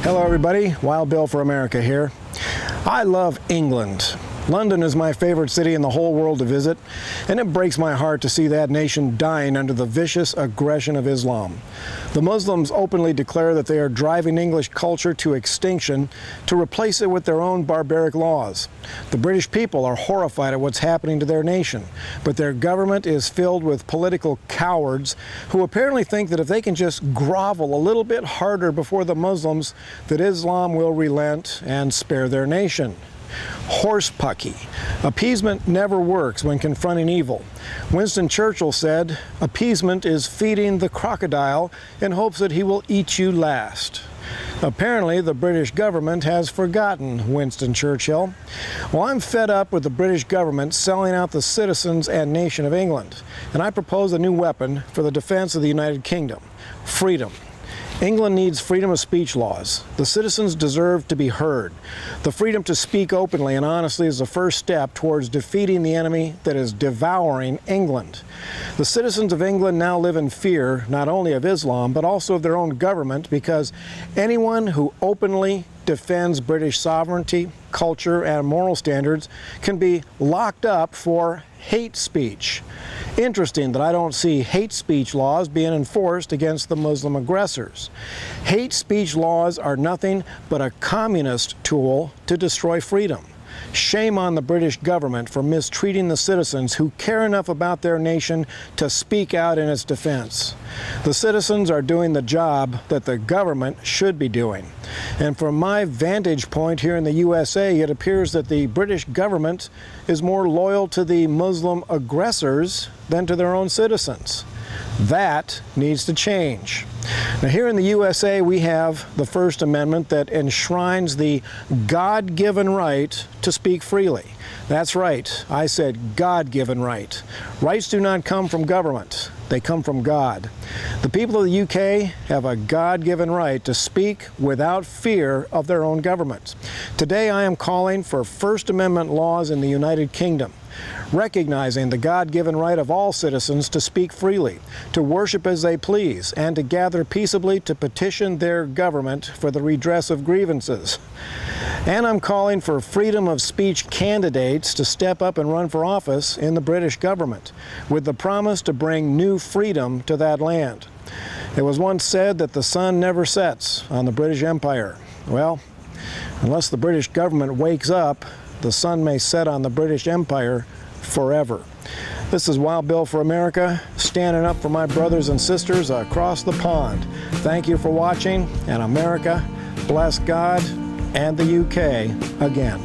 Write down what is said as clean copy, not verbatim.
Hello everybody, Wild Bill for America here. I love England. London is my favorite city in the whole world to visit, and it breaks my heart to see that nation dying under the vicious aggression of Islam. The Muslims openly declare that they are driving English culture to extinction to replace it with their own barbaric laws. The British people are horrified at what's happening to their nation, but their government is filled with political cowards who apparently think that if they can just grovel a little bit harder before the Muslims, that Islam will relent and spare their nation. Horsepucky. Appeasement never works when confronting evil. Winston Churchill said, "Appeasement is feeding the crocodile in hopes that he will eat you last." Apparently, the British government has forgotten Winston Churchill. Well, I'm fed up with the British government selling out the citizens and nation of England, and I propose a new weapon for the defense of the United Kingdom: freedom. England needs freedom of speech laws. The citizens deserve to be heard. The freedom to speak openly and honestly is the first step towards defeating the enemy that is devouring England. The citizens of England now live in fear not only of Islam, but also of their own government, because anyone who openly defends British sovereignty, culture, and moral standards can be locked up for hate speech. Interesting that I don't see hate speech laws being enforced against the Muslim aggressors. Hate speech laws are nothing but a communist tool to destroy freedom. Shame on the British government for mistreating the citizens who care enough about their nation to speak out in its defense. The citizens are doing the job that the government should be doing. And from my vantage point here in the USA, it appears that the British government is more loyal to the Muslim aggressors than to their own citizens. That needs to change. Now, here in the USA, we have the First Amendment that enshrines the God-given right to speak freely. That's right, I said God-given right. Rights do not come from government, they come from God. The people of the UK have a God-given right to speak without fear of their own government. Today, I am calling for First Amendment laws in the United Kingdom, recognizing the God-given right of all citizens to speak freely, to worship as they please, and to gather peaceably to petition their government for the redress of grievances. And I'm calling for freedom of speech candidates to step up and run for office in the British government, with the promise to bring new freedom to that land. It was once said that the sun never sets on the British Empire. Well, unless the British government wakes up, the sun may set on the British Empire forever. This is Wild Bill for America, standing up for my brothers and sisters across the pond. Thank you for watching, and America, bless God and the UK again.